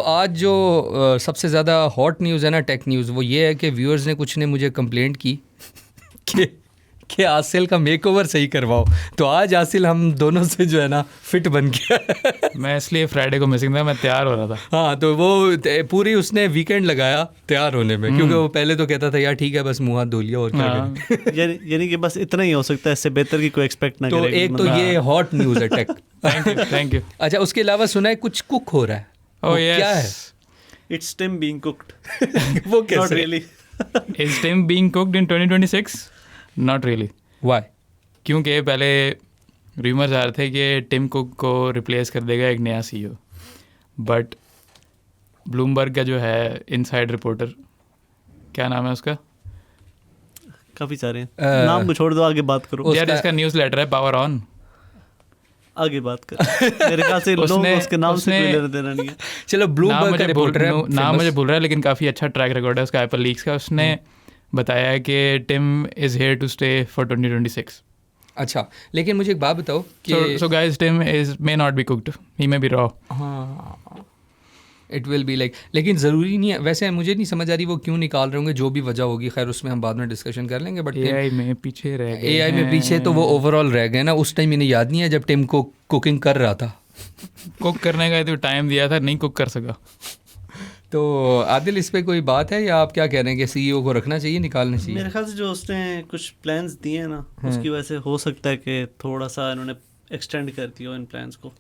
आज जो सबसे ज़्यादा हॉट न्यूज़ है ना, टेक न्यूज़, वो ये है कि व्यूअर्स ने कुछ ने मुझे कंप्लेंट की कि आसिल का मेकओवर सही करवाओ। तो आज आसिल हम दोनों से जो है ना फिट बन गया। मैं इसलिए फ्राइडे को मिसिंग था, मैं तैयार हो रहा था। हाँ, तो वो पूरी उसने वीकेंड लगाया तैयार होने में, क्योंकि वो पहले तो कहता था यार ठीक है बस मुँह हाथ धो लिया और क्या करें। यानी कि बस इतना ही हो सकता है, इससे बेहतर की कोई एक्सपेक्ट ना तो करें। एक तो ये हॉट न्यूज़ है टेक। Thank you. अच्छा, उसके अलावा सुना है कुछ कुक हो रहा है। Oh, yes. क्या है? It's Tim being cooked. वो Not कैसे? really. Is Tim being cooked in 2026? Not really. Why? क्योंकि पहले रूमर्स आ रहे थे कि टिम कुक को रिप्लेस कर देगा एक नया सीईओ, बट ब्लूमबर्ग का जो है इनसाइड रिपोर्टर, क्या नाम है उसका? काफी सारे हैं, नाम को छोड़ दो, आगे बात करो। यार इसका न्यूज़ लेटर है पावर ऑन, आगे बात कर। मेरे ख्याल से लोग उसके नाम से कोई लेना देना नहीं है। चलो, ब्लूमबर्ग का रिपोर्टर है, नाम मुझे भूल रहा है, लेकिन काफ़ी अच्छा ट्रैक रिकॉर्ड है उसका एप्पल लीक्स का। उसने बताया है कि Tim is here to stay for 2026। अच्छा, लेकिन मुझे एक बात बताओ कि so guys, Tim may not be cooked, he may be raw. हाँ, इट विल बी लाइक, लेकिन ज़रूरी नहीं है। वैसे मुझे नहीं समझ आ रही वो क्यों निकाल रहे होंगे, जो भी वजह होगी, खैर उसमें हम बाद में डिस्कशन कर लेंगे। बट एआई में पीछे रह गए, एआई में पीछे तो वो ओवरऑल रह गए ना। उस टाइम इन्हें याद नहीं है जब टिम को कुकिंग कर रहा था। कुक करने का तो टाइम दिया था, नहीं कुक कर सका। तो आदिल, इस पे कोई बात है या आप क्या कह रहे हैं कि सीईओ को रखना चाहिए, निकालना चाहिए? मेरे ख्याल से जो उसने कुछ प्लान्स दिए हैं ना, उसकी वजह से हो सकता है कि थोड़ा सा इन्होंने एक्सटेंड कर दिया इन प्लान्स को।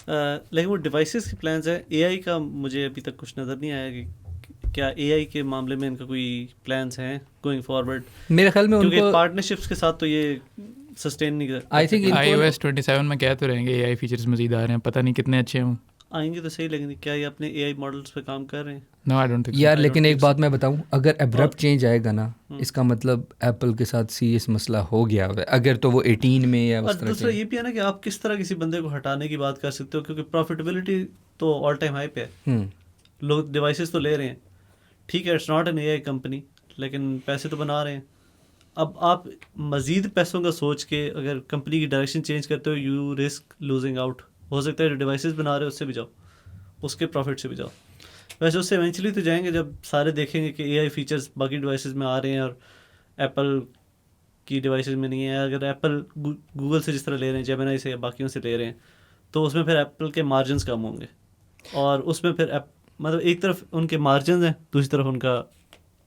लेकिन वो डिवाइसेस के प्लान्स है, एआई का मुझे अभी तक कुछ नज़र नहीं आया कि क्या एआई के मामले में इनका कोई प्लान्स हैं गोइंग फॉरवर्ड। मेरे ख्याल में क्योंकि उनको पार्टनरशिप्स के साथ तो ये सस्टेन नहीं कर। आई थिंक iOS 27 में कह तो रहेंगे एआई फीचर्स मजीद आ रहे हैं, पता नहीं कितने अच्छे हों। आएंगे तो सही, लेकिन क्या ये अपने एआई मॉडल्स पे काम कर रहे हैं? नो, आई डोंट थिंक यार, लेकिन एक बात मैं बताऊं, अगर एब्रप्ट चेंज आएगा ना, इसका मतलब एप्पल के साथ सीरियस मसला हो गया है। अगर तो वो 18 में या उस और तरह दूसरा ये भी है ना कि आप किस तरह किसी बंदे को हटाने की बात कर सकते हो, क्योंकि प्रॉफिटेबिलिटी तो ऑल टाइम हाई पे है। लोग डिवाइसेस तो ले रहे हैं, ठीक है, it's not an AI company, लेकिन पैसे तो बना रहे हैं। अब आप मज़ीद पैसों का सोच के अगर कंपनी की डायरेक्शन चेंज करते हो, यू रिस्क लूजिंग आउट। हो सकता है जो डिवाइसेस बना रहे हो उससे भी जाओ, उसके प्रॉफिट से भी जाओ। वैसे उससे इवेंचुअली तो जाएंगे जब सारे देखेंगे कि एआई फीचर्स बाकी डिवाइसेस में आ रहे हैं और एप्पल की डिवाइसेस में नहीं है। अगर एप्पल गूगल से जिस तरह ले रहे हैं, जेमिनी से या बाकियों से ले रहे हैं, तो उसमें फिर एप्पल के मार्जिन्स कम होंगे, और उसमें फिर मतलब एक तरफ उनके मार्जिन हैं, दूसरी तरफ उनका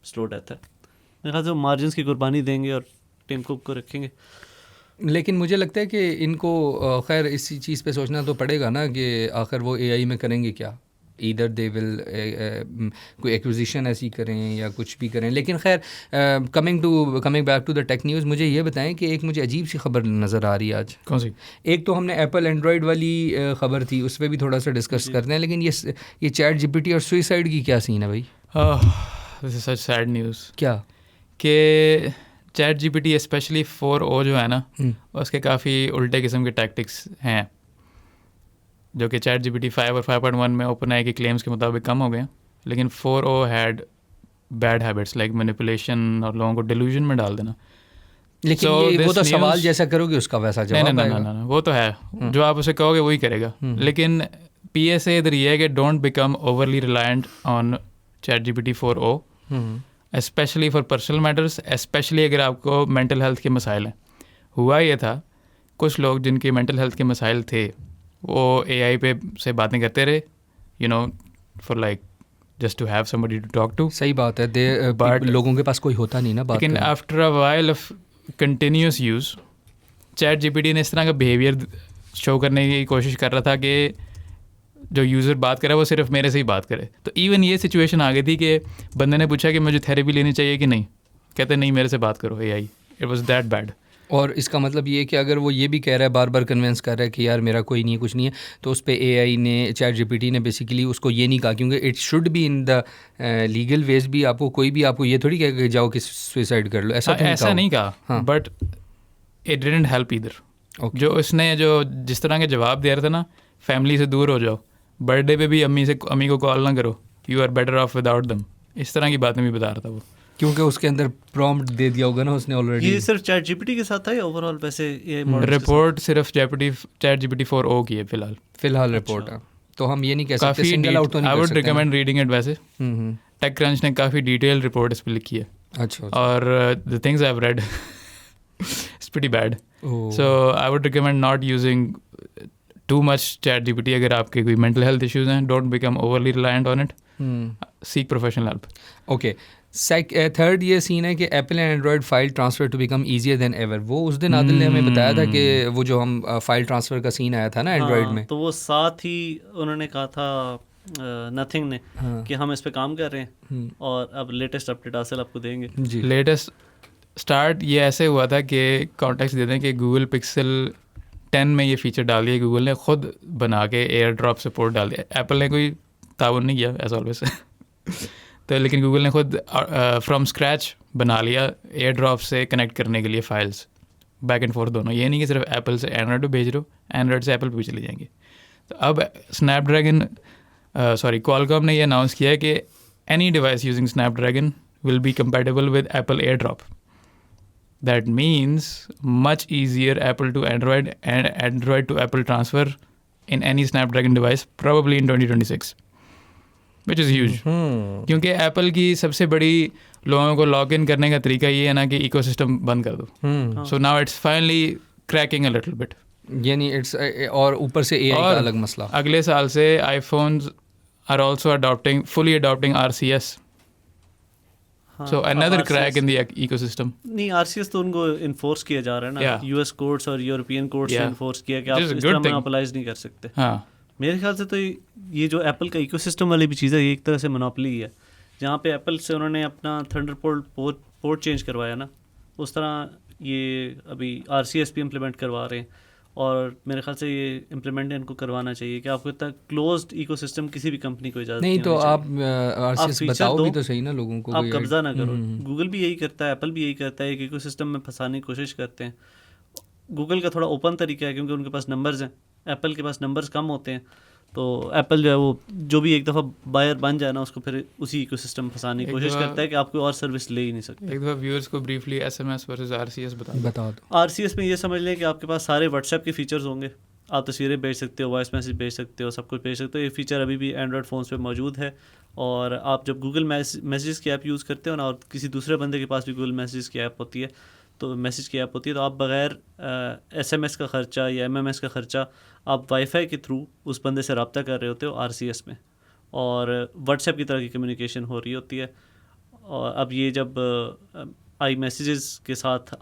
स्लो डेथ है। मेरे ख्याल से वो मार्जिन्स की कुर्बानी देंगे और टिम कुक को रखेंगे। लेकिन मुझे लगता है कि इनको खैर इसी चीज़ पे सोचना तो पड़ेगा ना कि आखिर वो एआई में करेंगे क्या। ईदर दे विल कोई एक्विजिशन ऐसी करें या कुछ भी करें। लेकिन खैर, coming back to the tech news, मुझे ये बताएं कि एक मुझे अजीब सी खबर नज़र आ रही है आज। कौन सी? एक तो हमने एप्पल एंड्रॉयड वाली खबर थी, उस पर भी थोड़ा सा डिस्कस करते हैं, लेकिन ये चैट जीपीटी और सुइसाइड की क्या सीन है भाई? This is such sad news. क्या कि चैट जीपीटी स्पेशली 4o जो है ना, उसके काफ़ी उल्टे किस्म के टैक्टिक्स हैं, जो कि चैट जीपीटी 5 और 5.1 में ओपन आई के क्लेम्स के मुताबिक कम हो गए। लेकिन 4o had bad habits like manipulation और लोगों को डिल्यूजन में डाल देना। लेकिन वो तो सवाल जैसा करोगे उसका वैसा जवाब आएगा। नहीं, वो तो है, जो आप उसे कहोगे वही करेगा। लेकिन PSA इधर ये है कि don't become overly reliant on chat GPT 4o, specially for personal matters, specially अगर आपको मेंटल हेल्थ के मसाइल हैं। हुआ ये था, कुछ लोग जिनके मेंटल हेल्थ के मसाइल थे वो AI पे से बातें करते रहे, you know, for like just to have somebody to talk to. सही बात है, बट लोगों के पास कोई होता नहीं ना बात। लेकिन after a while of continuous use, chat GPT ने इस तरह का बिहेवियर शो करने की कोशिश कर रहा था कि जो यूज़र बात करे वो सिर्फ मेरे से ही बात करे। तो इवन ये सिचुएशन आ गई थी कि बंदे ने पूछा कि मुझे थेरेपी लेनी चाहिए कि नहीं, कहते नहीं, मेरे से बात करो AI। It was that bad. और इसका मतलब ये है कि अगर वो ये भी कह रहा है, बार बार कन्विंस कर रहा है कि यार मेरा कोई नहीं है, कुछ नहीं है, तो उस पर AI ने, चैट जीपीटी ने बेसिकली उसको ये नहीं कहा, क्योंकि it should be in the legal ways भी। आपको कोई भी आपको ये थोड़ी कहे कि जाओ कि सुसाइड कर लो, ऐसा नहीं कहा, but it didn't help either. जो उसने जो जिस तरह के जवाब दे रहे थे ना, फैमिली से दूर हो जाओ, बर्थडे पे भी अम्मी को कॉल ना करो, you are better off without them, इस तरह की बातें भी बता रहा था वो, क्योंकि उसके अंदर प्रॉम्प्ट दे दिया होगा ना उसने ऑलरेडी। ये सिर्फ चैट जीपीटी के साथ था या ओवरऑल? वैसे ये रिपोर्ट सिर्फ चैट जीपीटी 4o की है फिलहाल रिपोर्ट है। तो हम ये नहीं कह सकते काफ़ी सिंगल आउट तो नहीं आई कर वुड सकते ना। रिकमेंड रीडिंग इट वैसे। टेक क्रंच ने काफ़ी डिटेल रिपोर्ट इस पर लिखी है, अच्छा और the things I have read it's pretty bad. So I would recommend not using too much ChatGPT. अगर आपके कोई मेंटल हेल्थ इश्यूज हैं, don't become overly reliant on it, seek professional help. Okay, third ये scene है कि Apple and Android file transfer to become easier than ever. वो उस दिन आदिल ने हमें बताया था कि वो जो हम फाइल ट्रांसफ़र का सीन आया था ना एंड्रॉयड में, तो वो साथ ही उन्होंने कहा था नथिंग ने कि हम इस पे काम कर रहे हैं और अब लेटेस्ट अपडेट आसिल आपको देंगे जी। लेटेस्ट स्टार्ट ये ऐसे हुआ था कि कॉन्टेक्स्ट दे दें कि गूगल पिक्सल 10 में ये फीचर डाल दिया, गूगल ने खुद बना के एयर ड्रॉप सपोर्ट डाल दिया। एप्पल ने कोई ताउन नहीं किया एज ऑलवेज तो लेकिन गूगल ने खुद फ्रॉम स्क्रैच बना लिया एयर ड्रॉप से कनेक्ट करने के लिए फाइल्स बैक एंड फोर्थ दोनों। ये नहीं कि सिर्फ एप्पल से एंड्रॉयड पे भेज रहे हो, एंड्रॉयड से एप्पल पे भी चले जाएंगे। तो अब स्नैपड्रैगन क्वालकॉम ने ये अनाउंस किया है कि any device using Snapdragon will be compatible with Apple air drop. That means much easier Apple to Android and Android to Apple transfer in any Snapdragon device probably in 2026, which is huge. क्योंकि Apple की सबसे बड़ी लोगों को log in करने का तरीका ये है ना कि इकोसिस्टम बंद कर दो। So now it's finally cracking a little bit. यानी इट्स और ऊपर से AI का अलग मसला। अगले साल से iPhones are also fully adopting RCS. So another crack in the ecosystem. नहीं, RCS तो उनको इन्फोर्स किया जा रहा है ना, यूएस कोर्ट्स और यूरोपियन कोर्ट्स ने इन्फोर्स किया कि आप इस तरह मोनोपोलाइज नहीं कर सकते। हाँ, मेरे ख्याल से तो ये जो एप्पल का इकोसिस्टम वाली भी चीज़ है, ये एक तरह से मोनोपोली है। जहाँ पे एप्पल से उन्होंने अपना थंडरबोल्ट पोर्ट चेंज करवाया ना, उस तरह ये अभी RCS भी इम्प्लीमेंट करवा रहे हैं। और मेरे ख्याल से ये इम्प्लीमेंट इनको करवाना चाहिए कि आपको इतना क्लोज्ड इकोसिस्टम किसी भी कंपनी को इजाज़त नहीं। तो आप आप बताओ भी तो सही ना लोगों को, आप कब्जा ना करो। गूगल भी यही करता है, एप्पल भी यही करता है, एक इकोसिस्टम में फंसाने की कोशिश करते हैं। गूगल का थोड़ा ओपन तरीका है क्योंकि उनके पास नंबर्स हैं, एप्पल के पास नंबर्स कम होते हैं। तो एप्पल जो है वो जो भी एक दफ़ा बायर बन जाए ना, उसको फिर उसी इकोसिस्टम में फंसाने की कोशिश करता है कि आपको और सर्विस ले ही नहीं सकते। एक दफ़ा व्यूअर्स को ब्रीफली SMS वर्सेस RCS बता दो। RCS में ये समझ लें कि आपके पास सारे व्हाट्सएप के फीचर्स होंगे, आप तस्वीरें भेज सकते हो, वॉइस मैसेज भेज सकते हो, सब कुछ भेज सकते हो। ये फीचर अभी भी एंड्रॉयड फ़ोन्स पे मौजूद है। और आप जब गूगल मैसेजेस की ऐप यूज़ करते हो ना, और किसी दूसरे बंदे के पास भी गूगल मैसेज की ऐप होती है, तो मैसेज की ऐप होती है, तो आप बग़ैर SMS का ख़र्चा या MMS का ख़र्चा आप वाईफाई के थ्रू उस बंदे से रब्ता कर रहे होते हो RCS में, और व्हाट्सएप की तरह की कम्युनिकेशन हो रही होती है। और अब ये जब आई मैसेजेस के साथ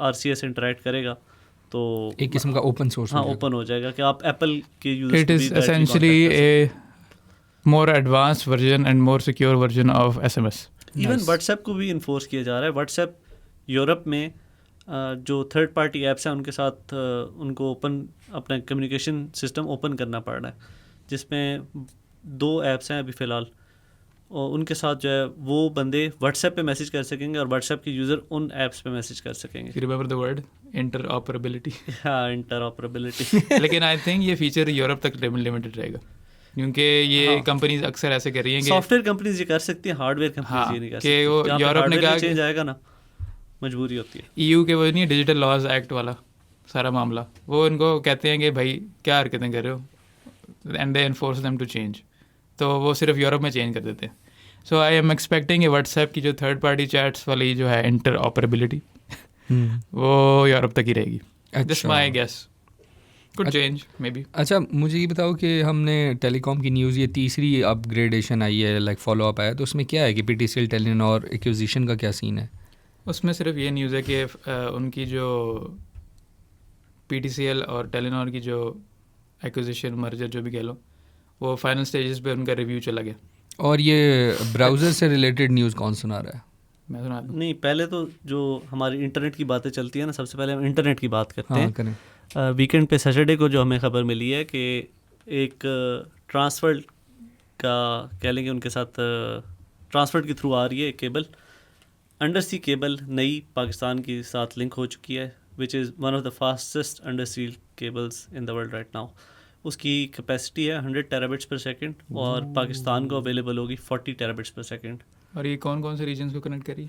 RCS इंटरेक्ट करेगा तो एक किस्म का ओपन सोर्स, हाँ, ओपन हो जाएगा कि आप एप्पल के users it is essentially A more advanced version and more secure version of SMS। Even WhatsApp को भी इन्फोर्स किया जा रहा है। व्हाट्सएप यूरोप में जो थर्ड पार्टी ऐप्स हैं उनके साथ उनको ओपन अपना कम्युनिकेशन सिस्टम ओपन करना पड़ रहा है, जिसमें 2 ऐप्स हैं अभी फ़िलहाल, और उनके साथ जो है वो बंदे व्हाट्सएप पे मैसेज कर सकेंगे और व्हाट्सएप के यूज़र उन ऐप्स पे मैसेज कर सकेंगे। Remember the word interoperability. हाँ, इंटरऑपरेबिलिटी। लेकिन आई थिंक ये फीचर यूरोप तक लिमिटेड रहेगा, क्योंकि ये कंपनीज अक्सर ऐसे कर रही हैं कि सॉफ्टवेयर कंपनीज ये कर सकती हैं, हार्डवेयर कंपनीज ये नहीं कर सकती। वो यूरोप ने कहा चेंज आएगा ना, मजबूरी होती है। EU के वो नहीं डिजिटल लॉज एक्ट वाला सारा मामला, वो इनको कहते हैं कि भाई क्या हरकतें कर रहे हो, and they enforce them to change. तो वो सिर्फ यूरोप में चेंज कर देते हैं। So I am expecting WhatsApp की जो थर्ड पार्टी चैट्स वाली जो है इंटरऑपरेबिलिटी वो यूरोप तक ही रहेगी। This my guess, could change maybe. अच्छा, मुझे ये बताओ कि हमने टेलीकॉम की न्यूज़, ये तीसरी अपग्रेडेशन आई है, लाइक फॉलो अप आया, तो उसमें क्या है कि PTCL टेलीनॉर एक्विजिशन का क्या सीन है? उसमें सिर्फ ये न्यूज़ है कि उनकी जो PTCL और टेलीनॉर की जो एक्विजिशन मर्जर जो भी कह लो, वो फाइनल स्टेजेस पे उनका रिव्यू चला गया। और ये ब्राउज़र से रिलेटेड न्यूज़ कौन सुना रहा है? मैं सुना दूँ? नहीं, पहले तो जो हमारी इंटरनेट की बातें चलती है ना, सबसे पहले हम इंटरनेट की बात करते हैं। करें। वीकेंड पे सैटरडे को जो हमें खबर मिली है कि एक ट्रांसफर का कह लेंगे उनके साथ ट्रांसफर के थ्रू आ रही है केबल, अंडर सी केबल नई पाकिस्तान के साथ लिंक हो चुकी है, which is one of the fastest under sea cables in the world right now. उसकी कैपेसिटी है 100 टेराबिट्स पर सेकंड और पाकिस्तान को अवेलेबल होगी 40 टेराबिट्स पर सेकंड। और ये कौन कौन से रीजन्स को कनेक्ट करी?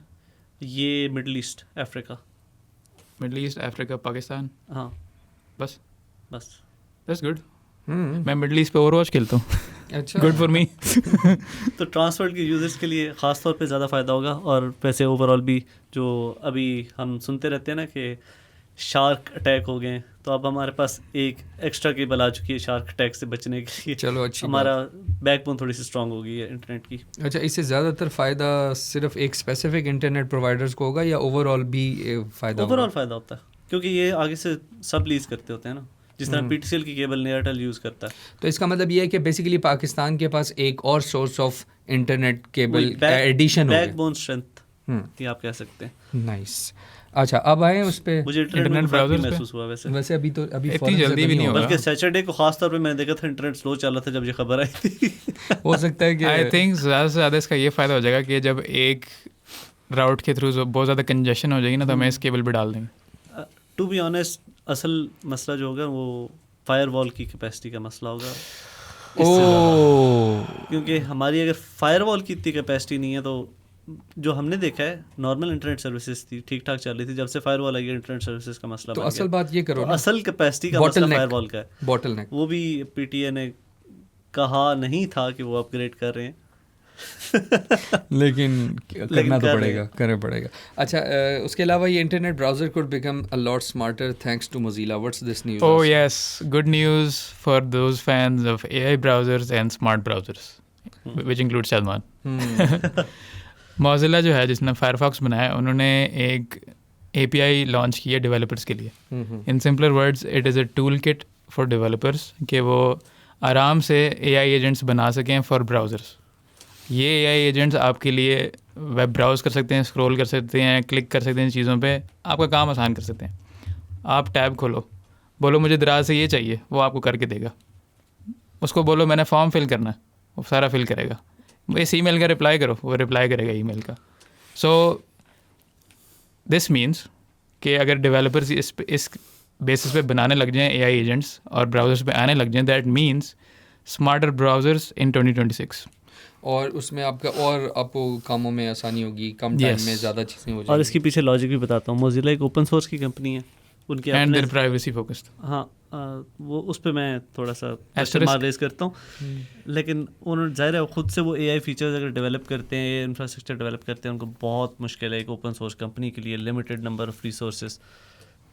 ये middle east, Africa. Middle east, Africa, Pakistan, हाँ, बस बस। That's good. मैं मिडल ईस्ट पे ओवरवॉच खेलता हूँ. अच्छा, गुड फॉर मी. तो ट्रांसवर्ल्ड के यूजर्स के लिए ख़ास तौर पे ज़्यादा फ़ायदा होगा. और वैसे ओवरऑल भी जो अभी हम सुनते रहते हैं ना कि शार्क अटैक हो गए, तो अब हमारे पास एक एक्स्ट्रा केबल आ चुकी है शार्क अटैक से बचने के लिए. चलो अच्छी हमारा बैकबोन थोड़ी सी स्ट्रांग हो गई है इंटरनेट की. अच्छा, इससे ज़्यादातर फ़ायदा सिर्फ एक स्पेसिफिक इंटरनेट प्रोवाइडर्स को होगा या ओवरऑल भी फ़ायदा? ओवरऑल फ़ायदा होता है, क्योंकि ये आगे से सब लीज करते होते हैं ना, जिस तरह PTCL की केबल एयरटेल यूज़ करता है. तो इसका मतलब ये है कि बेसिकली पाकिस्तान के पास एक और source of internet cable addition हो गया. बैकबोन स्ट्रेंथ ये आप कह सकते हैं. नाइस. अच्छा, अब आए उस पे. मुझे इंटरनेट ब्राउज़र महसूस हुआ वैसे अभी इतनी फौरन जल्दी से भी नहीं होगा. बल्कि सैटरडे को खास तौर पे मैंने देखा था इंटरनेट स्लो चल रहा था जब ये खबर आई थी. हो सकता है कि आई थिंक ज़्यादा से ज़्यादा इसका ये फ़ायदा हो जाएगा कि जब एक राउट के थ्रू बहुत ज़्यादा कंजेशन हो जाएगी ना, तो हमें इस केबल पे डाल देंगे. टू बी ऑनेस्ट, असल मसला जो होगा वो फायरवॉल की कैपेसिटी का मसला होगा. क्योंकि हमारी अगर फायरवॉल की इतनी कैपेसिटी नहीं है, तो जो हमने देखा है नॉर्मल इंटरनेट सर्विसेज थी, ठीक ठाक चल रही थी. जब से फायरवॉल आई है इंटरनेट सर्विसेज का मसला तो बन असल गया. बात ये करो तो ना, असल कैपेसिटी का मसला फायरवॉल का है. बॉटलनेक. वो भी PTA ने कहा नहीं था कि वो अपग्रेड कर रहे हैं. लेकिन करना तो कर करना पड़ेगा. अच्छा, उसके अलावा ये internet browser could become a lot smarter thanks to Mozilla. What's this news? Oh yes, good news for those fans of AI browsers and smart browsers, which includes Salman. Mozilla जो है, जिसने Firefox बनाया, उन्होंने एक API launch की है developers के लिए. In simpler words, it is a toolkit for developers कि वो आराम से AI agents बना सकें for browsers. ये AI agents आपके लिए वेब ब्राउज़ कर सकते हैं, स्क्रॉल कर सकते हैं, क्लिक कर सकते हैं चीज़ों पे, आपका काम आसान कर सकते हैं. आप टैब खोलो, बोलो मुझे दराज से ये चाहिए, वो आपको करके देगा. उसको बोलो मैंने फॉर्म फिल करना है, वो सारा फिल करेगा. इस ईमेल का रिप्लाई करो, वो रिप्लाई करेगा ईमेल का. सो दिस मीन्स कि अगर डेवलपर्स इस बेसिस पे बनाने लग जाएं AI एजेंट्स और ब्राउज़र्स पे आने लग जाएं, दैट मीन्स स्मार्टर ब्राउज़र्स इन 2026. और उसमें आपको कामों में आसानी होगी, कम टाइम में ज़्यादा चीज़ें हो जाएंगी. और इसकी पीछे लॉजिक भी बताता हूँ. मोज़िला एक ओपन सोर्स की कंपनी है, उनके एंड अपने देयर प्राइवेसी फोकस्ड. हाँ, वो उस पे मैं थोड़ा सा रेज करता हूँ. लेकिन उन्होंने ज़ाहिर है खुद से वो AI फीचर्स अगर डेवलप करते हैं, इंफ्रास्ट्रक्चर डेवलप करते हैं, उनको बहुत मुश्किल है एक ओपन सोर्स कंपनी के लिए, लिमिटेड नंबर ऑफ रिसोर्सेज.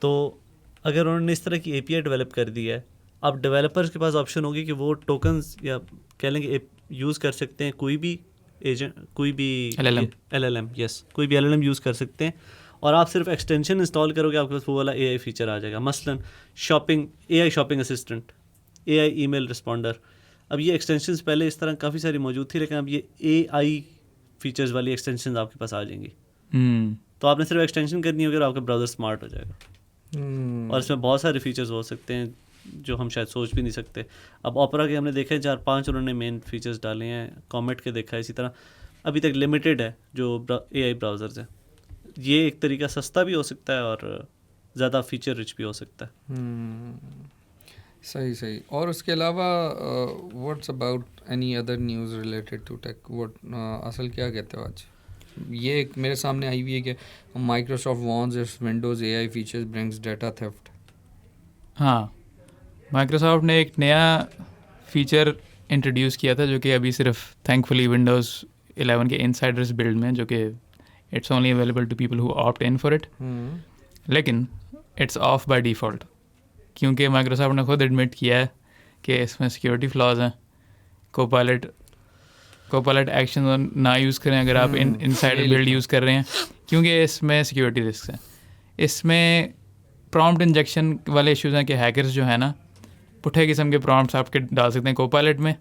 तो अगर उन्होंने इस तरह की API डेवलप कर दी है, अब डेवलपर्स के पास ऑप्शन होगी कि वो टोकन्स या कह लेंगे यूज़ कर सकते हैं, कोई भी एजेंट, कोई भी LLM, यस, कोई भी LLM यूज़ कर सकते हैं. और आप सिर्फ एक्सटेंशन इंस्टॉल करोगे, आपके पास वो वाला AI फीचर आ जाएगा. मसलन AI shopping assistant, AI email responder. अब ये एक्सटेंशंस पहले इस तरह काफ़ी सारी मौजूद थी, लेकिन अब ये AI फीचर्स वाली एक्सटेंशंस आपके पास आ जाएंगी. तो आपने सिर्फ एक्सटेंशन करनी होगी और आपका ब्राउज़र स्मार्ट हो जाएगा. और इसमें बहुत सारे फीचर्स हो सकते हैं जो हम शायद सोच भी नहीं सकते. अब ओपेरा के हमने देखे 4-5 उन्होंने मेन फीचर्स डाले हैं. कॉमेट के देखा है, इसी तरह अभी तक लिमिटेड है जो AI ब्राउज़र्स हैं. ये एक तरीका सस्ता भी हो सकता है और ज़्यादा फीचर रिच भी हो सकता है. सही. और उसके अलावा what's about any other news related to tech? असल क्या कहते हो आज? ये एक मेरे सामने आई हुई है कि Microsoft warns if Windows AI features brings data theft. हाँ, माइक्रोसॉफ्ट ने एक नया फीचर इंट्रोड्यूस किया था जो कि अभी सिर्फ थैंकफुली विंडोज़ 11 के इनसाइडर्स बिल्ड में, जो कि it's only available to people who opt in for it. लेकिन इट्स ऑफ बाय डिफ़ॉल्ट, क्योंकि माइक्रोसॉफ्ट ने खुद एडमिट किया है कि इसमें सिक्योरिटी फ्लॉज हैं. कोपायलट एक्शन ना यूज़ करें अगर आप इनसाइडर बिल्ड यूज़ कर रहे हैं, क्योंकि इसमें सिक्योरिटी रिस्क हैं. इसमें प्रॉम्प्ट इंजेक्शन वाले इश्यूज़ हैं कि हैकर्स जो है ना, पुठे किस्म के प्रॉम्प्ट्स आपके डाल सकते हैं कोपायलट में,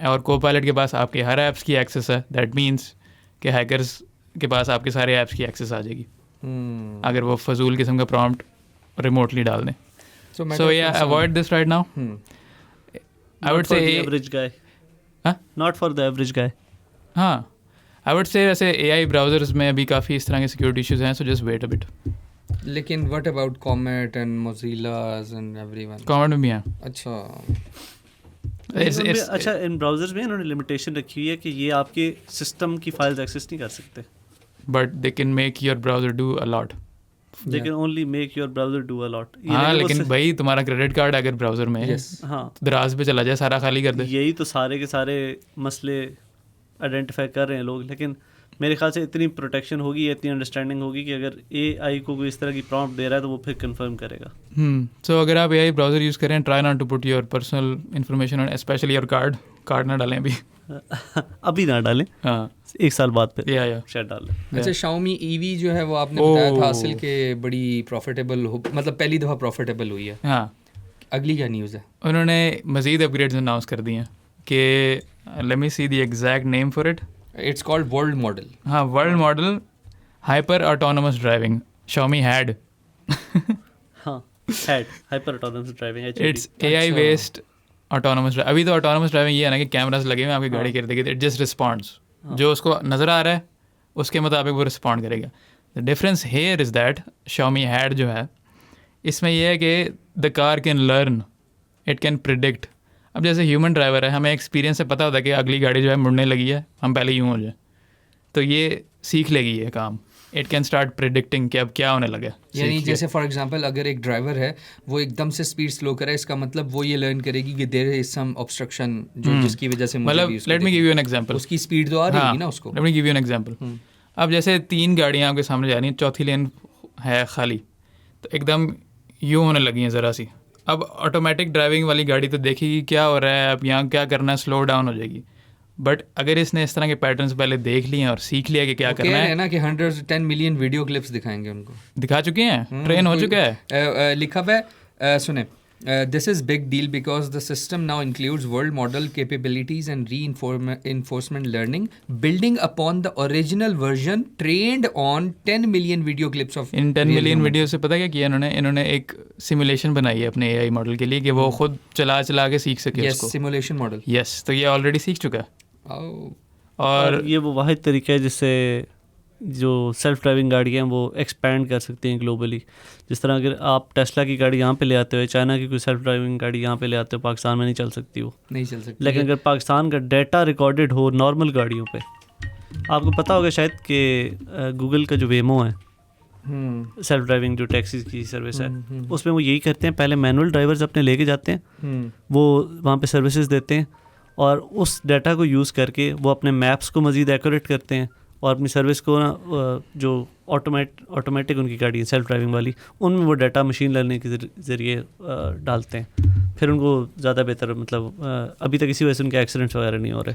और कोपायलट के पास आपके हर ऐप्स की एक्सेस है. दैट मीन्स कि हैकर्स के पास आपके सारे ऐप्स की एक्सेस आ जाएगी अगर वो फजूल किस्म का प्रॉम्प्ट रिमोटली डाल दें. सो या avoid this right now. I would say average guy, not for the average guy. हाँ, आई वुड से वैसे AI ब्राउज़र्स में अभी काफ़ी इस तरह के सिक्योरिटी इश्यूज हैं, so just wait a bit. लेकिन what about Comet and Mozillas and everyone? Comet में भी हैं. अच्छा, इन ब्राउज़र्स में इन्होंने लिमिटेशन रखी हुई है कि ये आपके सिस्टम की फाइल्स एक्सेस नहीं कर सकते. But they can make your browser do a lot. They can only make your browser do a lot. हाँ, लेकिन भाई तुम्हारा क्रेडिट कार्ड अगर ब्राउजर में है हाँ तो दराज पे चला जाए, सारा खाली कर दे। यही तो सारे के सारे मसले आइडेंटिफाई कर रहे हैं लोग। लेकिन मेरे ख्याल से इतनी प्रोटेक्शन होगी, इतनी अंडरस्टैंडिंग होगी कि अगर AI को कोई इस तरह की प्रॉम्प्ट दे रहा है तो वो फिर कंफर्म करेगा। सो अगर आप AI ब्राउजर यूज़ करें, try not to put your personal information on, specially your card ना डालें अभी। अभी ना डालें, हाँ 1 साल बाद फिर या शायद डाल लें। अच्छा, Xiaomi EV जो है वो आपने बताया था हासिल के बड़ी प्रॉफिटेबल हो, मतलब पहली दफ़ा प्रॉफिटेबल हुई है। हाँ, अगली क्या न्यूज़ है? उन्होंने मज़ीद अपग्रेड्स अनाउंस कर दिए हैं कि let me see the exact name for it. It's called world model. हाँ, world model hyper autonomous driving, Xiaomi HAD. हाँ, HAD hyper autonomous driving, it's AI based autonomous. अभी तो ऑटोनोमस ड्राइविंग ये है ना कि कैमरास लगे हुए हैं आपकी गाड़ी के इर्द-गिर्द, इट जस्ट रिस्पॉन्ड्स, जो उसको नज़र आ रहा है उसके मुताबिक वो रिस्पॉन्ड करेगा। The difference here is that Xiaomi had जो है, इसमें यह है कि the car can learn, it can predict. अब जैसे ह्यूमन ड्राइवर है, हमें एक्सपीरियंस से पता होता है कि अगली गाड़ी जो है मुड़ने लगी है, हम पहले यूँ हो जाए, तो ये सीख लेगी ये काम। इट कैन स्टार्ट प्रिडिक्टिंग कि अब क्या होने लगा। यानी जैसे फॉर एग्जांपल अगर एक ड्राइवर है वो एकदम से स्पीड स्लो करे, इसका मतलब वो ये लर्न करेगी कि देयर इज सम ऑब्स्ट्रक्शन जो जिसकी वजह से मतलब let me give you an example, उसकी स्पीड तो आ रही है ना उसको। Let me give you an example. अब जैसे 3 गाड़ियाँ आपके सामने जा रही हैं, चौथी लेन है खाली, तो एकदम यूँ होने लगी हैं ज़रा सी। अब ऑटोमेटिक ड्राइविंग वाली गाड़ी तो देखेगी क्या हो रहा है, अब यहाँ क्या करना है, स्लो डाउन हो जाएगी। बट अगर इसने इस तरह के पैटर्न्स पहले देख लिए हैं और सीख लिया कि क्या करना है ना कि 110 मिलियन वीडियो क्लिप्स दिखाएंगे उनको, दिखा चुके हैं, ट्रेन हो चुका है। लिखा हुआ है, सुने, this is big deal because the system now includes world model capabilities and reinforcement learning building upon the original version trained on 10 million video clips of in 10 million video से पता क्या किया इन्होंने एक सिमुलेशन बनाई है अपने AI मॉडल के लिए कि वो खुद चला के सीख सके उसको। सिमुलेशन मॉडल, यस, तो ये ऑलरेडी सीख चुका है। और ये वो वाहिद तरीका है जिससे जो सेल्फ ड्राइविंग गाड़ियाँ हैं वो एक्सपैंड कर सकती हैं ग्लोबली। जिस तरह अगर आप टेस्ला की गाड़ी यहाँ पे ले आते हो, चाइना की कोई सेल्फ ड्राइविंग गाड़ी यहाँ पे ले आते हो, पाकिस्तान में नहीं चल सकती, वो नहीं चल सकती। लेकिन अगर पाकिस्तान का डाटा रिकॉर्डेड हो नॉर्मल गाड़ियों पे, आपको पता होगा शायद कि गूगल का जो वेमो है, सेल्फ ड्राइविंग जो टैक्सी की सर्विस है, उसमें वो यही करते हैं, पहले मैनुअल ड्राइवर्स अपने लेके जाते हैं, वो वहाँ पे सर्विसेज देते हैं और उस डाटा को यूज़ करके वो अपने मैप्स को मज़ीद एक्यूरेट करते हैं और अपनी सर्विस को ना जो ऑटोमेटिक उनकी गाड़ी है सेल्फ ड्राइविंग वाली, उनमें वो डाटा मशीन लर्निंग के ज़रिए डालते हैं, फिर उनको ज़्यादा बेहतर, मतलब अभी तक इसी वजह से उनके एक्सीडेंट्स वगैरह नहीं हो रहे।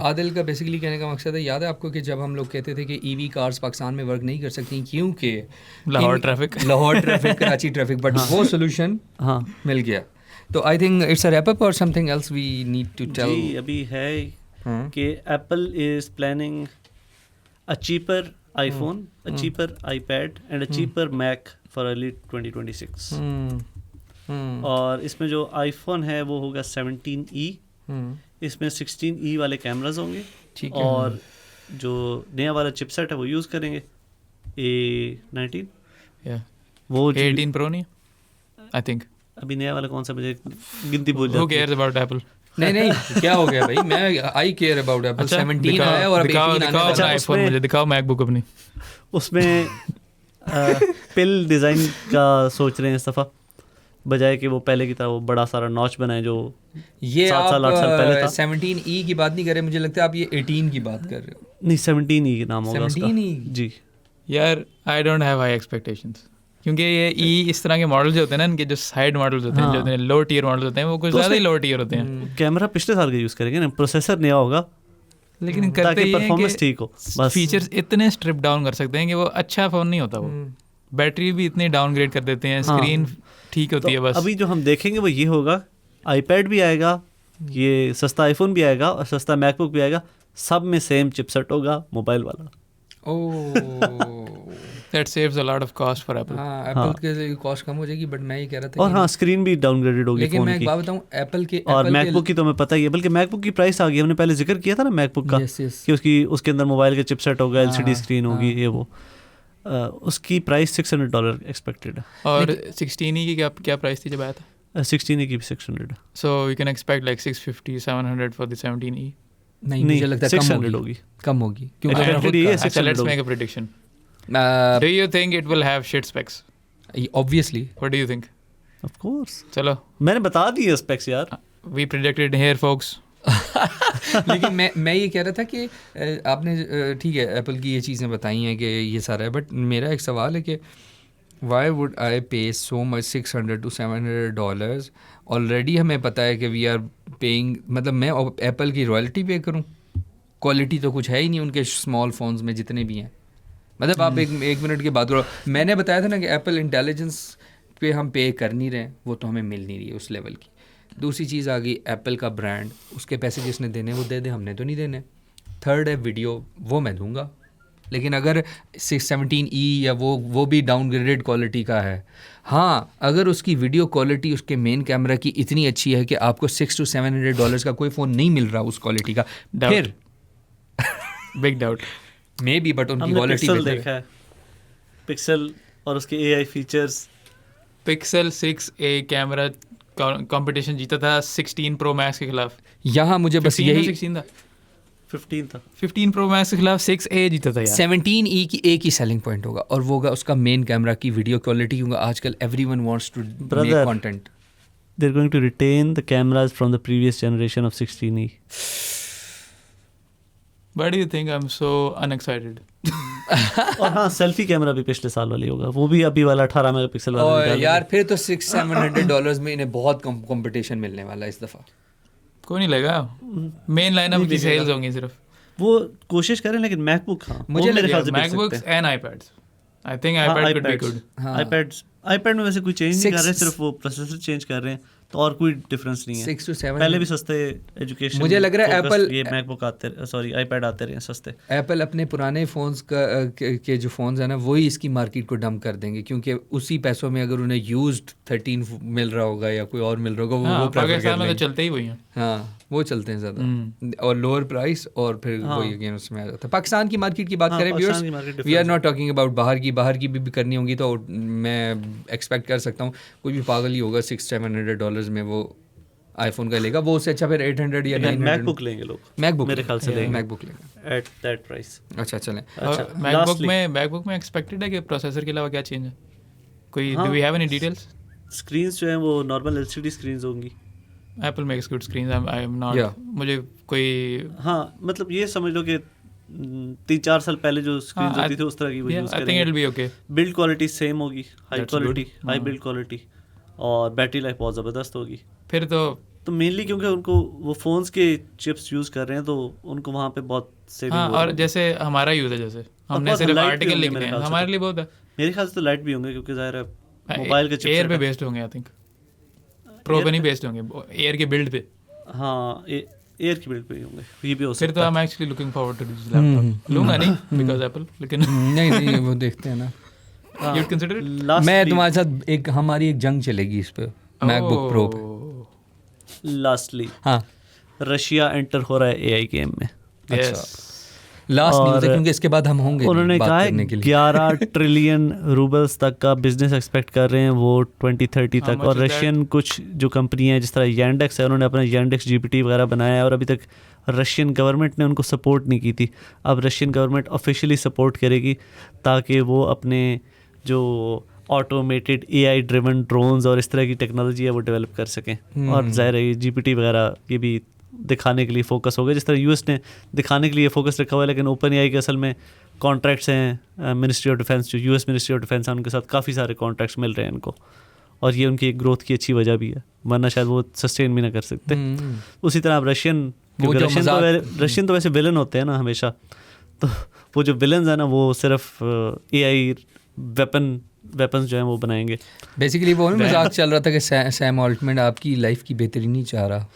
आदिल का बेसिकली कहने का मकसद है, याद है आपको कि जब हम लोग कहते थे कि EV कार्स पाकिस्तान में वर्क नहीं कर सकती क्योंकि Lahore traffic Karachi traffic, but वो सोल्यूशन मिल गया। तो I think it's a wrap up और something else we need to tell. जी, अभी है कि Apple is planning a cheaper iPhone, a cheaper iPad and a cheaper Mac for early 2026. और इसमें जो iPhone है वो होगा 17E, इसमें 16E वाले कैमरास होंगे और जो नया वाला चिपसेट है वो यूज़ करेंगे A19, वो 18 Pro नहीं, आई थिंक अभी नया वाला कौन सा, मुझे गिनती भूल जाती है। Who cares about Apple? नहीं क्या हो गया भाई, मैं आई केयर अबाउट एप्पल। 17 आया और 18 आने वाला है। आईफोन मुझे दिखाओ, मैकबुक अपनी। उसमें पिल डिज़ाइन का सोच रहे हैं इस दफ़ा, बजाय कि वो पहले की तरह वो बड़ा सारा नॉच बनाए जो ये 7 साल 8 साल पहले था। 17E की बात नहीं कर रहे, मुझे लगता है आप ये 18 की बात कर रहे हो। नहीं, 17E के नाम होगा उसका। 17E जी यार, I don't have high expectations, क्योंकि ये इस तरह के मॉडल्स होते हैं ना, इनके जो साइड मॉडल्स होते हैं, जो लो टियर मॉडल्स होते हैं, वो कुछ ज़्यादा ही लो टियर होते हैं। कैमरा पिछले साल का यूज़ करेंगे ना, प्रोसेसर नया होगा, लेकिन करते ही परफॉर्मेंस ठीक हो, बस फीचर्स इतने स्ट्रिप डाउन कर सकते हैं कि वो अच्छा फ़ोन नहीं होता। वो बैटरी भी इतनी डाउनग्रेड कर देते हैं, स्क्रीन ठीक होती है बस। अभी जो हम देखेंगे वो ये होगा, iPad भी आएगा, ये सस्ता iPhone भी आएगा और सस्ता मैकबुक भी आएगा, सब में सेम चिपसेट होगा, मोबाइल वाला। That saves a lot of cost for Apple. हाँ, एप्पल के कॉस्ट कम हो जाएगी, बट मैं ये कह रहा था और हाँ, स्क्रीन भी डाउनग्रेडेड होगी लेकिन फोन मैं एक की। बात बताऊं, एप्पल के और मैकबुक की तो मैं पता ही है, बल्कि मैकबुक की प्राइस आ गई, हमने पहले जिक्र किया था ना मैकबुक का, कि उसकी उसके अंदर मोबाइल के चिपसेट होगा, LCD स्क्रीन होगी, ये वो उसकी प्राइस $600 एक्सपेक्टेड है। और 16E की क्या प्राइस थी जब आया था? 16E की भी 600 है। So you can expect like 650-700 for the 17E. नहीं, मुझे लगता है 600 होगी, कम होगी क्योंकि अच्छा, let's make a prediction. Do you think it will have shit specs? Obviously. What do you think? Of course चलो, मैंने बता दिए स्पेक्स यार. we predicted here folks. लेकिन मैं ये कह रहा था कि आपने ठीक है एप्पल की ये चीज़ें बताई हैं कि ये सारा है, बट मेरा एक सवाल है कि वाई वुड आई पे सो मच $600 to $700? ऑलरेडी हमें पता है कि वी आर पेइंग, मतलब मैं एप्पल की रॉयल्टी पे करूँ, क्वालिटी तो कुछ है ही नहीं उनके स्मॉल फ़ोन्स में जितने भी हैं. मतलब आप एक मिनट की बात करो, मैंने बताया था ना कि एप्पल इंटेलिजेंस पे हम पे कर नहीं रहे, वो तो हमें मिल नहीं रही है उस लेवल की. दूसरी चीज़ आ गई एप्पल का ब्रांड, उसके पैसे जिसने देने वो दे दे, हमने तो नहीं देने. थर्ड है वीडियो, वो मैं दूंगा, लेकिन अगर 617E या वो भी डाउनग्रेडेड क्वालिटी का है. हाँ, अगर उसकी वीडियो क्वालिटी उसके मेन कैमरा की इतनी अच्छी है कि आपको $600 to $700 का कोई फ़ोन नहीं मिल रहा उस क्वालिटी का, फिर big doubt may be, but उनकी हमने क्वालिटी पिक्सल देखा है, पिक्सल और उसके AI features. Pixel 6a camera competition जीता था 16 प्रो मैक्स के खिलाफ. यहाँ मुझे बस 16 यही 16 था, 15 था. 15 प्रो मैक्स के खिलाफ 6a जीता था यार. 17E की एक ही सेलिंग पॉइंट होगा और वो होगा उसका मेन कैमरा की वीडियो क्वालिटी. होगा आजकल everyone wants to make Brother. Content. They're going to retain the cameras from the previous generation of 16E. Why do you think I'm so unexcited? और हाँ, सेल्फी कैमरा भी पिछले साल वाली होगा, वो भी अभी वाला 18 मेगापिक्सल वाला और निकालेंगे. यार फिर तो $600-700 में इन्हें बहुत कंपटीशन मिलने वाला है इस दफ़ा. कोई नहीं लगा, मेन लाइनअप की सेल्स होंगी सिर्फ. वो कोशिश करें, लेकिन मैकबुक हाँ, मुझे वो मेरे लगे ख्याल से बिक MacBooks सकते हैं. and iPads. I think हाँ, iPad could be iPads. good. iPad में वैसे कोई चेंज नहीं Six- कर रहे, सिर्फ वो प्रोसेसर चेंज कर रहे हैं, तो और कोई डिफरेंस नहीं है. 6 to 7 पहले भी सस्ते एजुकेशन, मुझे लग रहा है Apple- ये मैकबुक आते, सॉरी iPad आते रहे हैं सस्ते. एप्पल अपने पुराने फ़ोन्स के जो फ़ोन्स हैं ना, वही इसकी मार्केट को डंप कर देंगे, क्योंकि उसी पैसों में अगर उन्हें यूज्ड 13 मिल रहा होगा या कोई और मिल रहा होगा, हाँ, वो प्रेफर कर पाकिस्तान में तो लेंगे. चलते ही वही हैं. हाँ, वो चलते हैं ज़्यादा और लोअर प्राइस, और फिर हाँ. वही अगेन उसमें आ जाता है. पाकिस्तान की मार्केट की बात हाँ, करें पाकिस्तान की viewers, market we are difference not talking about बाहर की भी करनी होगी तो मैं एक्सपेक्ट कर सकता हूँ कोई भी पागल ही होगा $600-700 में वो आईफोन का लेगा. वो उससे अच्छा फिर 800 या 900 मैकबुक लेंगे लोग, मैकबुक मेरे ख्याल से लेंगे मैकबुक लेगा. At that price. अच्छा चलें. अच्छा, मैकबुक में एक्सपेक्टेड है कि प्रोसेसर के अलावा क्या चेंज है? कोई हाँ. Do we have any details? Screens जो हैं वो नॉर्मल LCD स्क्रीन्स होंगी. Apple makes good screens. I am not, Yeah. मुझे कोई हाँ, मतलब ये समझ लो कि 3-4 साल पहले जो स्क्रीन्स हाँ, होती थी उस तरह की वो यूज़ आई थिंक करेंगे. It be okay. Build quality same होगी, high That's quality, good. High हाँ. बिल्ड क्वालिटी, और बैटरी लाइफ बहुत ज़बरदस्त होगी. फिर तो मेनली क्योंकि उनको वो फ़ोन्स के चिप्स यूज़ कर रहे हैं, तो उनको वहाँ पे बहुत सेविंग हाँ, हो और रही है. जैसे हमारा यूज़ है, जैसे हमने बहुत सिर्फ light भी आर्टिकल होंगे लिखने मेरे हैं, ख्याल से हमारे तो. लिए बहुत है. मेरे ख्याल से तो लाइट भी होंगे, क्योंकि ज़ाहिर है मोबाइल के चिप्स एयर पे बेस्ड होंगे. आई थिंक प्रो पे नहीं बेस्ड होंगे, एयर के बिल्ड पे. हाँ, एयर की बिल्ड पे ही होंगे, ये भी हो फिर तो सकता है. I am actually looking forward to this laptop. लूंगा नहीं बिकॉज एप्पल, लेकिन नहीं वो देखते हैं ना. हाँ, you'd consider it? मैं Lastly- तुम्हारे साथ हमारी एक जंग चलेगी इस पे, मैकबुक प्रो पे. लास्टली हाँ, रशिया एंटर हो रहा है AI गेम में. Yes. लास्ट और न्यूज़ है क्योंकि इसके बाद हम होंगे उन्होंने बात कहा है करने के लिए. 11 ट्रिलियन रूबल्स तक का बिजनेस एक्सपेक्ट कर रहे हैं वो 2030 How तक. much और is रशियन कुछ जो कंपनियां हैं, जिस तरह Yandex है, उन्होंने अपना Yandex GPT वगैरह बनाया है, और अभी तक रशियन गवर्नमेंट ने उनको सपोर्ट नहीं की थी. अब रशियन गवर्नमेंट ऑफिशियली सपोर्ट करेगी ताकि वो अपने जो ऑटोमेटेड AI ड्रिवन ड्रोन्स और इस तरह की टेक्नोलॉजी है वो डेवलप कर सकें. और ज़ाहिर है ये GPT वगैरह ये भी दिखाने के लिए फोकस होगा, जिस तरह US ने दिखाने के लिए फोकस रखा हुआ है. लेकिन ओपन AI के असल में कॉन्ट्रैक्ट्स हैं मिनिस्ट्री ऑफ डिफेंस, जो US मिनिस्ट्री ऑफ डिफेंस है, उनके साथ काफ़ी सारे कॉन्ट्रैक्ट्स मिल रहे हैं इनको, और ये उनकी एक ग्रोथ की अच्छी वजह भी है, वरना शायद वो सस्टेन भी ना कर सकते. उसी तरह अब रशियन, वो जो रशियन तो वैसे विलन होते हैं ना हमेशा, तो वो जो विलन्स हैं ना वो सिर्फ AI वेपन्स जो हैं वो बनाएंगे. बेसिकली वो मजाक चल रहा था कि सैम ऑल्टमैन आपकी लाइफ की बेहतरी नहीं चाह रहा.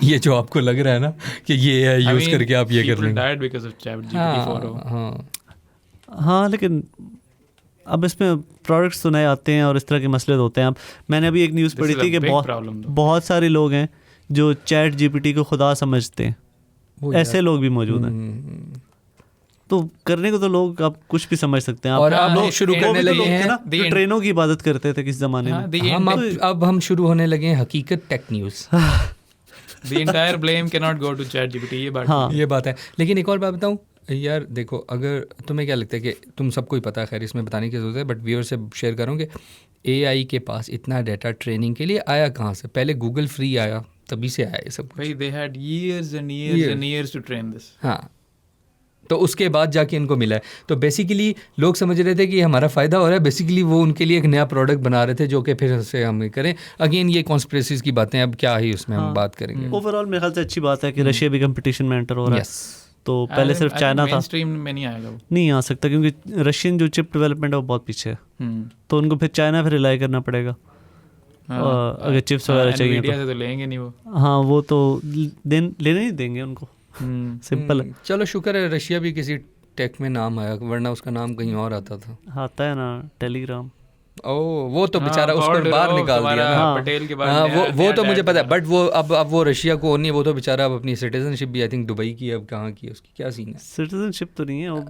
ये जो आपको लग रहा है ना कि ये यूज़ करके आप ये कर लेंगे. died because of ChatGPT 4. हाँ, लेकिन अब इसमें प्रोडक्ट्स तो नए आते हैं और इस तरह के मसले तो होते हैं. अब मैंने अभी एक न्यूज़ पढ़ी थी कि बहुत सारे लोग हैं जो ChatGPT को खुदा समझते हैं. ऐसे लोग भी मौजूद हैं. तो करने को तो लोग अब कुछ भी समझ सकते हैं. और अब लोग शुरू करने लगे हैं ना, जो ट्रेनों की इबादत करते थे किस ज़माने में. अब हम शुरू होने लगे हैं हकीकत tech news. The entire blame cannot go to ChatGPT. ये बात है. लेकिन एक और बात बताऊं, यार देखो, अगर तुम्हें क्या लगता है कि तुम सबको ही पता है, खैर इसमें बताने की ज़रूरत है, बट व्यूअर से शेयर करूँगे, AI के पास इतना डाटा ट्रेनिंग के लिए आया कहाँ से? पहले गूगल फ्री आया, तभी से आया ये सब कुछ। भाई they had years and years and years to train this. हाँ, तो उसके बाद जाके इनको मिला है। तो बेसिकली लोग समझ रहे थे कि हमारा फ़ायदा हो रहा है, बेसिकली वो उनके लिए एक नया प्रोडक्ट बना रहे थे जो कि फिर से हम करें। अगेन ये कॉन्स्पिरेसीज की बातें, अब क्या ही उसमें हम बात करेंगे। ओवरऑल मेरे ख्याल से अच्छी बात है कि रशिया भी कंपटीशन में एंटर हो रहा है। तो पहले सिर्फ चाइना था, मेनस्ट्रीम में नहीं आएगा वो, नहीं आ सकता, क्योंकि रशियन जो चिप डेवलपमेंट है वो बहुत पीछे है। तो उनको फिर चाइना पे रिलाई करना पड़ेगा। अगर चिप्स वगैरह चाहिए तो लेंगे नहीं वो। हाँ, वो तो लेने नहीं देंगे उनको, सिंपल है। चलो शुक्र है रशिया भी किसी टेक में नाम आया, वरना उसका नाम कहीं और आता था। आता है ना टेलीग्राम। ओ वो तो बेचारा उसको बाहर निकाल दिया ना, पटेल के बाद। हाँ वो तो मुझे पता है, बट वो अब वो रशिया को नहीं, वो तो बेचारा अब अपनी सिटीजनशिप भी आई थिंक दुबई की, अब कहाँ की है, उसकी क्या सीन है? सिटीजनशिप तो नहीं है, वो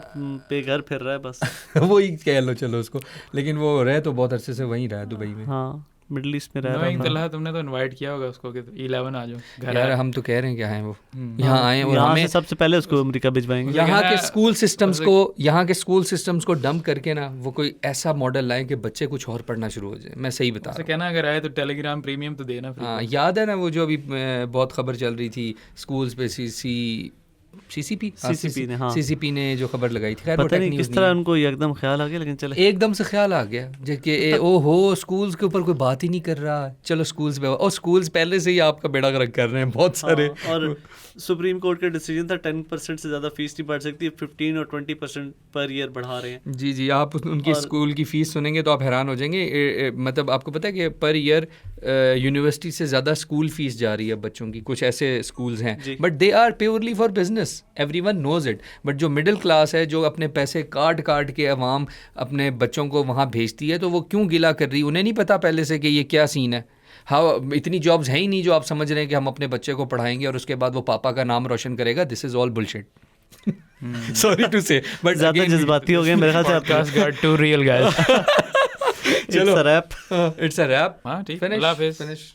बेघर फिर रहा है बस। वो ही कह लो चलो उसको, लेकिन वो रहे तो बहुत अरसे से वहीं रहा है दुबई में। हाँ, मिडिल ईस्ट में रह रहा है। तुमने तो इनवाइट किया होगा उसको कि 11 आ जाओ घर। यार हम तो कह रहे हैं कि आए वो यहाँ आए, और यहाँ हमें से सबसे पहले उसको अमेरिका भिजवाएंगे। यहाँ के स्कूल सिस्टम्स को डंप करके ना वो कोई ऐसा मॉडल लाएं कि बच्चे कुछ और पढ़ना शुरू हो जाए। मैं सही बता रहा हूँ। कहना अगर आए तो टेलीग्राम प्रीमियम तो देना। हाँ, याद है ना वो जो अभी बहुत खबर चल रही थी स्कूल्स पे, सीसीपी ने जो खबर लगाई थी। खैर पता नहीं किस तरह उनको एकदम ख्याल आ गया, लेकिन चले एकदम से ख्याल आ गया कि ओहो स्कूल्स के ऊपर कोई बात ही नहीं कर रहा, चलो स्कूल्स पे। और स्कूल्स पहले से ही आपका बेड़ा गर्क कर रहे हैं बहुत सारे। और सुप्रीम कोर्ट का डिसीजन था 10% से ज़्यादा फीस नहीं बढ़ सकती, 15 और 20% पर ईयर बढ़ा रहे हैं। जी आप उनकी स्कूल की फ़ीस सुनेंगे तो आप हैरान हो जाएंगे। मतलब आपको पता है कि पर ईयर यूनिवर्सिटी से ज़्यादा स्कूल फ़ीस जा रही है बच्चों की, कुछ ऐसे स्कूल्स हैं, but they are purely for business, everyone knows it. But जो मिडिल क्लास है, जो अपने पैसे काट के अवाम अपने बच्चों को वहाँ भेजती है, तो वो क्यों गिला कर रही है? उन्हें नहीं पता पहले से कि ये क्या सीन है। हाँ, इतनी जॉब्स हैं ही नहीं जो आप समझ रहे हैं कि हम अपने बच्चे को पढ़ाएंगे और उसके बाद वो पापा का नाम रोशन करेगा। This is all bullshit. Sorry to say, but ज़्यादा जज्बाती हो गए मेरे ख्याल से। Podcast got too real guys. चलो, it's a wrap. It's a wrap. हाँ ठीक, अल्लाह हाफिज़। फिनिश।